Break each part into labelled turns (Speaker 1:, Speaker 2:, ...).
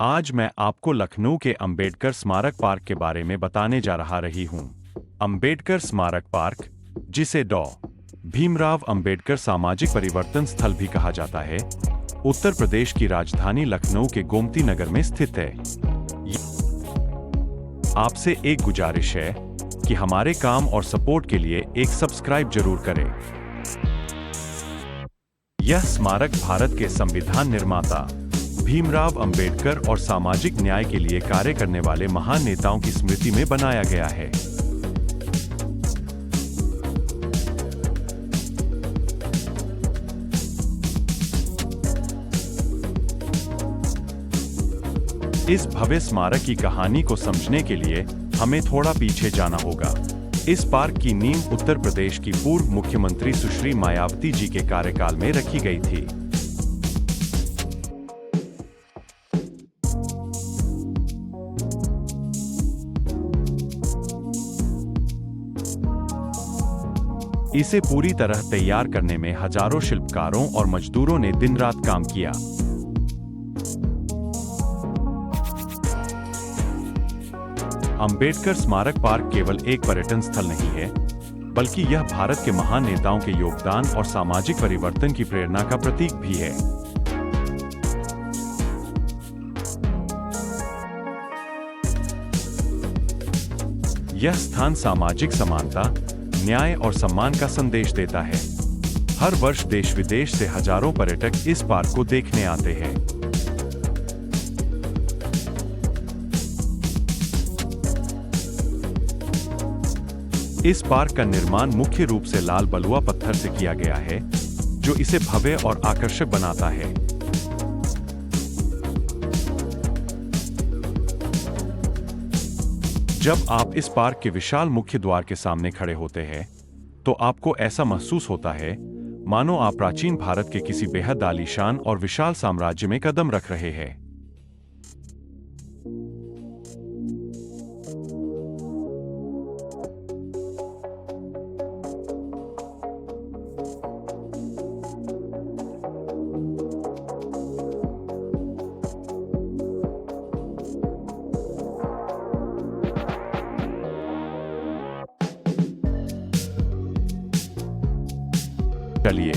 Speaker 1: आज मैं आपको लखनऊ के अंबेडकर स्मारक पार्क के बारे में बताने जा रही हूँ। अंबेडकर स्मारक पार्क, जिसे डॉ. भीमराव अंबेडकर सामाजिक परिवर्तन स्थल भी कहा जाता है, उत्तर प्रदेश की राजधानी लखनऊ के गोमती नगर में स्थित है। आपसे एक गुजारिश है कि हमारे काम और सपोर्ट के लिए एक सब्सक्राइब जरूर करें। यह स्मारक भारत के संविधान निर्माता भीमराव अंबेडकर और सामाजिक न्याय के लिए कार्य करने वाले महान नेताओं की स्मृति में बनाया गया है। इस भव्य स्मारक की कहानी को समझने के लिए हमें थोड़ा पीछे जाना होगा। इस पार्क की नींव उत्तर प्रदेश की पूर्व मुख्यमंत्री सुश्री मायावती जी के कार्यकाल में रखी गई थी। इसे पूरी तरह तैयार करने में हजारों शिल्पकारों और मजदूरों ने दिन रात काम किया। अंबेडकर स्मारक पार्क केवल एक पर्यटन स्थल नहीं है, बल्कि यह भारत के महान नेताओं के योगदान और सामाजिक परिवर्तन की प्रेरणा का प्रतीक भी है। यह स्थान सामाजिक समानता, न्याय और सम्मान का संदेश देता है। हर वर्ष देश विदेश से हजारों पर्यटक इस पार्क को देखने आते हैं। इस पार्क का निर्माण मुख्य रूप से लाल बलुआ पत्थर से किया गया है, जो इसे भव्य और आकर्षक बनाता है। जब आप इस पार्क के विशाल मुख्य द्वार के सामने खड़े होते हैं, तो आपको ऐसा महसूस होता है मानो आप प्राचीन भारत के किसी बेहद आलीशान और विशाल साम्राज्य में कदम रख रहे हैं। चलिए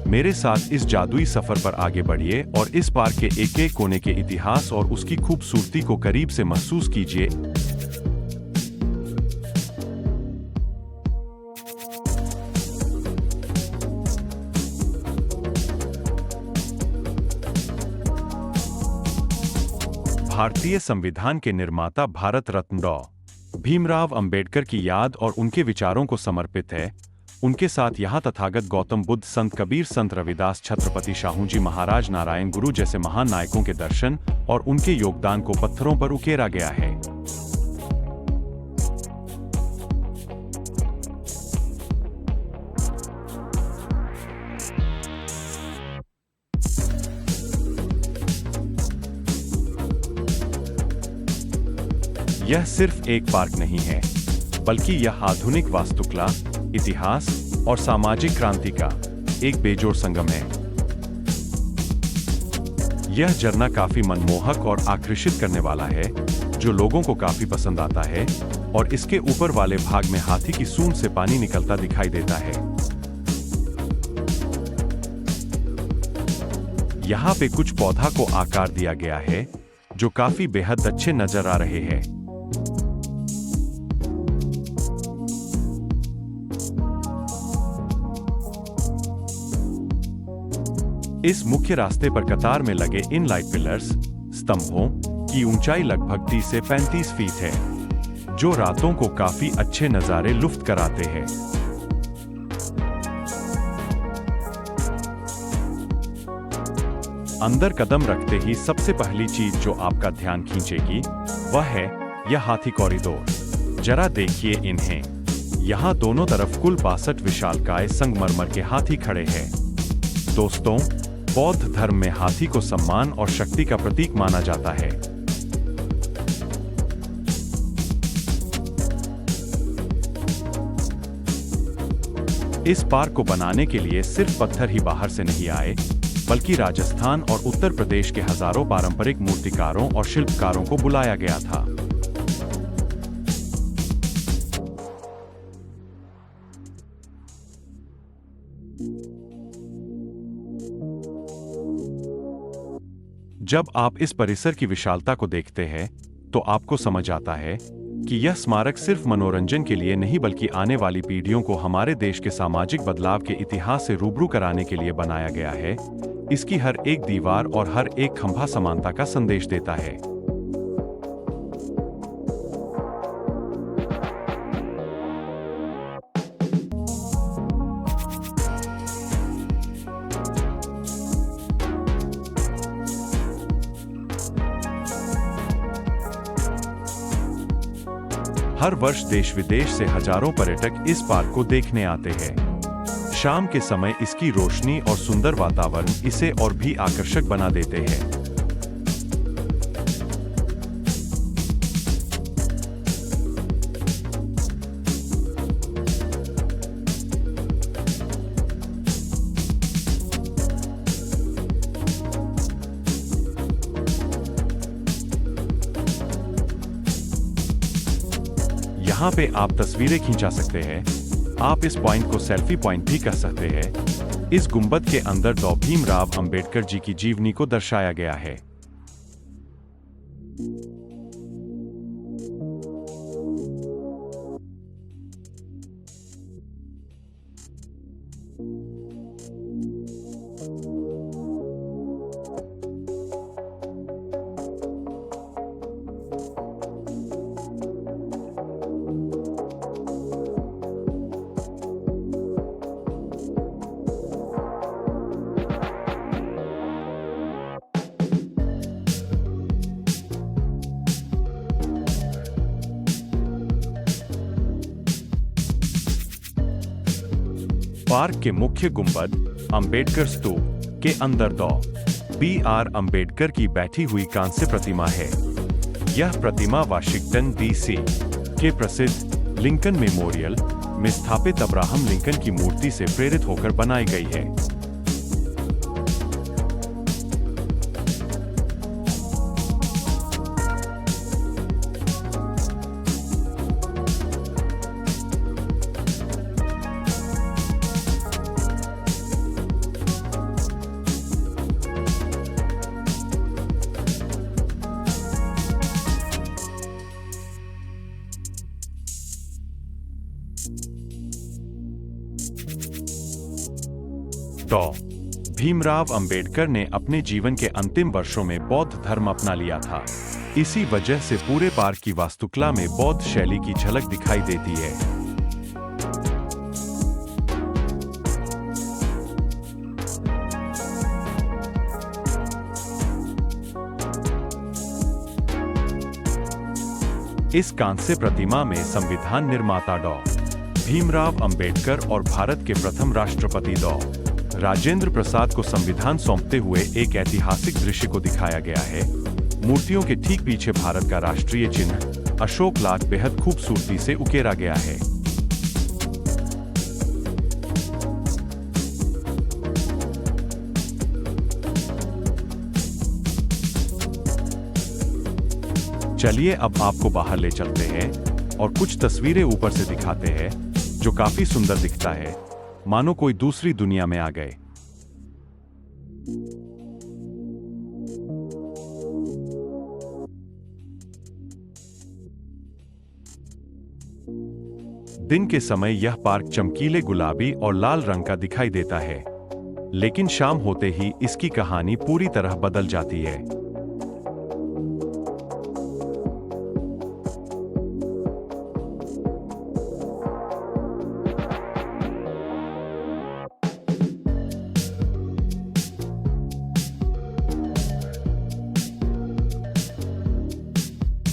Speaker 1: मेरे साथ इस जादुई सफर पर आगे बढ़िए और इस पार्क के एक एक कोने के इतिहास और उसकी खूबसूरती को करीब से महसूस कीजिए। भारतीय संविधान के निर्माता भारत रत्न डॉ. भीमराव अंबेडकर की याद और उनके विचारों को समर्पित है। उनके साथ यहाँ तथागत गौतम बुद्ध, संत कबीर, संत रविदास, छत्रपति शाहू जी महाराज, नारायण गुरु जैसे महान नायकों के दर्शन और उनके योगदान को पत्थरों पर उकेरा गया है। यह सिर्फ एक पार्क नहीं है, बल्कि यह आधुनिक वास्तुकला, इतिहास और सामाजिक क्रांति का एक बेजोड़ संगम है। यह झरना काफी मनमोहक और आकर्षित करने वाला है, जो लोगों को काफी पसंद आता है, और इसके ऊपर वाले भाग में हाथी की सूंड से पानी निकलता दिखाई देता है। यहाँ पे कुछ पौधा को आकार दिया गया है, जो काफी बेहद अच्छे नजर आ रहे हैं। इस मुख्य रास्ते पर कतार में लगे इन लाइट पिलर्स, स्तंभों की ऊंचाई लगभग 30 से 35 फीट है, जो रातों को काफी अच्छे नजारे लुफ्त कराते हैं। अंदर कदम रखते ही सबसे पहली चीज जो आपका ध्यान खींचेगी, वह है यह हाथी कॉरिडोर। जरा देखिए इन्हें। यहाँ दोनों तरफ कुल 62 विशालकाय संगमरमर के हाथी खड़े हैं। दोस्तों, बौद्ध धर्म में हाथी को सम्मान और शक्ति का प्रतीक माना जाता है। इस पार्क को बनाने के लिए सिर्फ पत्थर ही बाहर से नहीं आए, बल्कि राजस्थान और उत्तर प्रदेश के हजारों पारंपरिक मूर्तिकारों और शिल्पकारों को बुलाया गया था। जब आप इस परिसर की विशालता को देखते हैं, तो आपको समझ आता है कि यह स्मारक सिर्फ मनोरंजन के लिए नहीं बल्कि आने वाली पीढ़ियों को हमारे देश के सामाजिक बदलाव के इतिहास से रूबरू कराने के लिए बनाया गया है। इसकी हर एक दीवार और हर एक खंभा समानता का संदेश देता है। हर वर्ष देश विदेश से हजारों पर्यटक इस पार्क को देखने आते हैं। शाम के समय इसकी रोशनी और सुंदर वातावरण इसे और भी आकर्षक बना देते हैं। यहाँ पे आप तस्वीरें खींचा सकते हैं। आप इस पॉइंट को सेल्फी पॉइंट भी कह सकते हैं। इस गुंबद के अंदर डॉ. भीमराव अंबेडकर जी की जीवनी को दर्शाया गया है। पार्क के मुख्य गुंबद अंबेडकर स्तूप के अंदर डॉ. बी.आर. अंबेडकर की बैठी हुई कांस्य प्रतिमा है। यह प्रतिमा वाशिंगटन डीसी के प्रसिद्ध लिंकन मेमोरियल में स्थापित अब्राहम लिंकन की मूर्ति से प्रेरित होकर बनाई गई है। डॉ. भीमराव अंबेडकर ने अपने जीवन के अंतिम वर्षों में बौद्ध धर्म अपना लिया था। इसी वजह से पूरे पार्क की वास्तुकला में बौद्ध शैली की झलक दिखाई देती है। इस कांस्य प्रतिमा में संविधान निर्माता डॉ. भीमराव अंबेडकर और भारत के प्रथम राष्ट्रपति डॉ. राजेंद्र प्रसाद को संविधान सौंपते हुए एक ऐतिहासिक दृश्य को दिखाया गया है। मूर्तियों के ठीक पीछे भारत का राष्ट्रीय चिन्ह अशोक लाख बेहद खूबसूरती से उकेरा गया है। चलिए अब आपको बाहर ले चलते हैं और कुछ तस्वीरें ऊपर से दिखाते हैं, जो काफी सुंदर दिखता है, मानो कोई दूसरी दुनिया में आ गए। दिन के समय यह पार्क चमकीले गुलाबी और लाल रंग का दिखाई देता है, लेकिन शाम होते ही इसकी कहानी पूरी तरह बदल जाती है।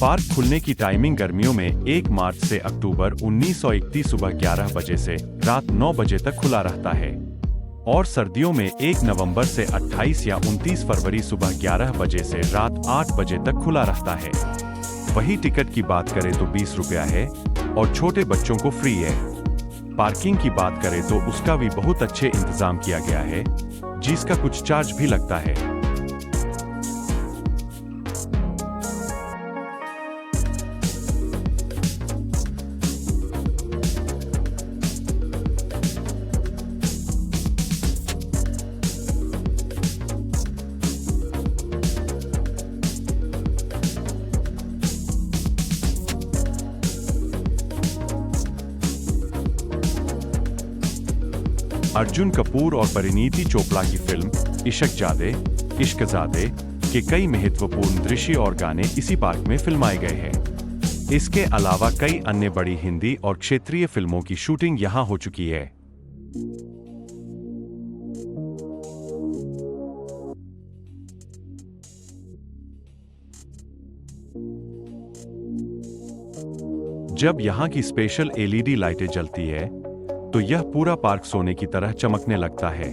Speaker 1: पार्क खुलने की टाइमिंग गर्मियों में 1 मार्च से अक्टूबर 1931 सुबह 11 बजे से रात 9 बजे तक खुला रहता है और सर्दियों में 1 नवंबर से 28 या 29 फरवरी सुबह 11 बजे से रात 8 बजे तक खुला रहता है। वही टिकट की बात करें तो 20 रुपया है और छोटे बच्चों को फ्री है। पार्किंग की बात करें तो उसका भी बहुत अच्छे इंतजाम किया गया है। जिसका कुछ चार्ज भी लगता है। अर्जुन कपूर और परिणीति चोपड़ा की फिल्म इश्कजादे के कई महत्वपूर्ण दृश्य और गाने इसी पार्क में फिल्माए गए हैं। इसके अलावा कई अन्य बड़ी हिंदी और क्षेत्रीय फिल्मों की शूटिंग यहां हो चुकी है। जब यहां की स्पेशल एलईडी लाइटें जलती है तो यह पूरा पार्क सोने की तरह चमकने लगता है।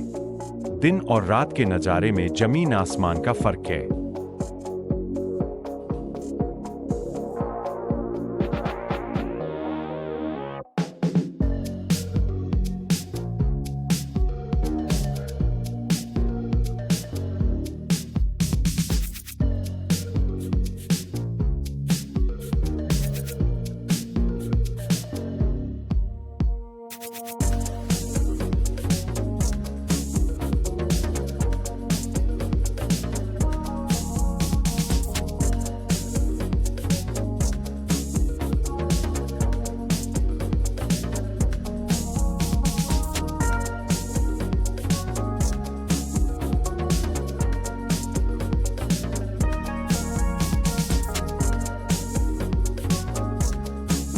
Speaker 1: दिन और रात के नजारे में जमीन आसमान का फर्क है।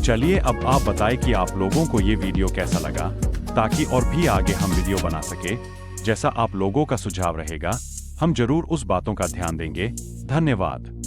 Speaker 1: चलिए अब आप बताएं कि आप लोगों को ये वीडियो कैसा लगा, ताकि और भी आगे हम वीडियो बना सके। जैसा आप लोगों का सुझाव रहेगा, हम जरूर उस बातों का ध्यान देंगे। धन्यवाद।